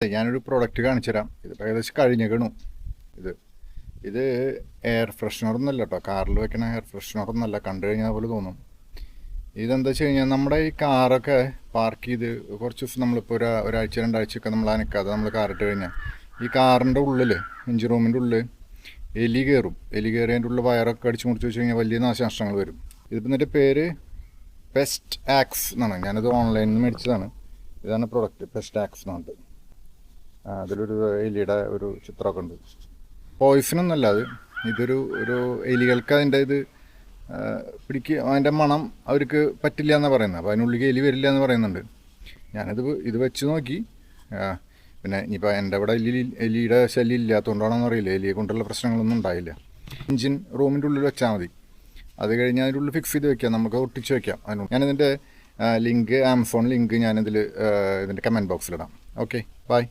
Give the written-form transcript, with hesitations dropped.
ഞാനൊരു പ്രോഡക്റ്റ് കാണിച്ചു തരാം. ഇത് ഏകദേശം കഴിഞ്ഞേക്കണു. ഇത് ഇത് എയർ ഫ്രഷ്നറൊന്നുമല്ല കേട്ടോ, കാറിൽ വെക്കണ എയർ ഫ്രഷ്നറൊന്നുമല്ല. കണ്ടു കഴിഞ്ഞാൽ പോലെ തോന്നും. ഇതെന്താ വെച്ച് കഴിഞ്ഞാൽ നമ്മുടെ ഈ കാറൊക്കെ പാർക്ക് ചെയ്ത് കുറച്ച് ദിവസം നമ്മളിപ്പോൾ ഒരാഴ്ച രണ്ടാഴ്ചയൊക്കെ നമ്മൾ അനക്കാതെ നമ്മൾ കാറിട്ട് കഴിഞ്ഞാൽ ഈ കാറിൻ്റെ ഉള്ളിൽ, എഞ്ചിൻ റൂമിൻ്റെ ഉള്ളിൽ എലി കയറും. എലി കയറി അതിൻ്റെ ഉള്ളിൽ വയറൊക്കെ അടിച്ച് മുറിച്ച് വെച്ച് കഴിഞ്ഞാൽ വലിയ നാശനഷ്ടങ്ങൾ വരും. ഇതിപ്പോൾ ഇതിൻ്റെ പേര് പെസ്റ്റ് ആക്സ് എന്നാണ്. ഞാനത് ഓൺലൈനിൽ നിന്ന് മേടിച്ചതാണ്. ഇതാണ് പ്രൊഡക്റ്റ്, പെസ്റ്റ് ആക്സ് എന്ന് പറഞ്ഞിട്ട്. അതിലൊരു എലിയുടെ ഒരു ചിത്രമൊക്കെ ഉണ്ട്. പോയിസണൊന്നുമല്ല അത്. ഒരു എലികൾക്ക് അതിൻ്റെ ഇത് അതിൻ്റെ മണം അവർക്ക് പറ്റില്ല എന്നാണ് പറയുന്നത്. അപ്പോൾ അതിനുള്ളിൽ എലി വരില്ല എന്ന് പറയുന്നുണ്ട്. ഇത് വെച്ച് നോക്കി. പിന്നെ ഇനിയിപ്പോൾ എൻ്റെ ഇവിടെ എലിയുടെ ശല്യം ഇല്ലാത്തതുകൊണ്ടാണെന്ന് അറിയില്ല, എലിയെ കൊണ്ടുള്ള പ്രശ്നങ്ങളൊന്നും ഉണ്ടായില്ല. എഞ്ചിൻ റൂമിൻ്റെ ഉള്ളിൽ വെച്ചാൽ മതി. അത് കഴിഞ്ഞ് അതിൻ്റെ ഉള്ളിൽ ഫിക്സ് ചെയ്ത് വെക്കാം, നമുക്ക് ഒട്ടിച്ച് വെക്കാം. ഞാനിതിൻ്റെ ലിങ്ക്, ആമസോൺ ലിങ്ക് ഞാനിതിൽ ഇതിൻ്റെ കമൻറ്റ് ബോക്സിലിടാം. Okay, by.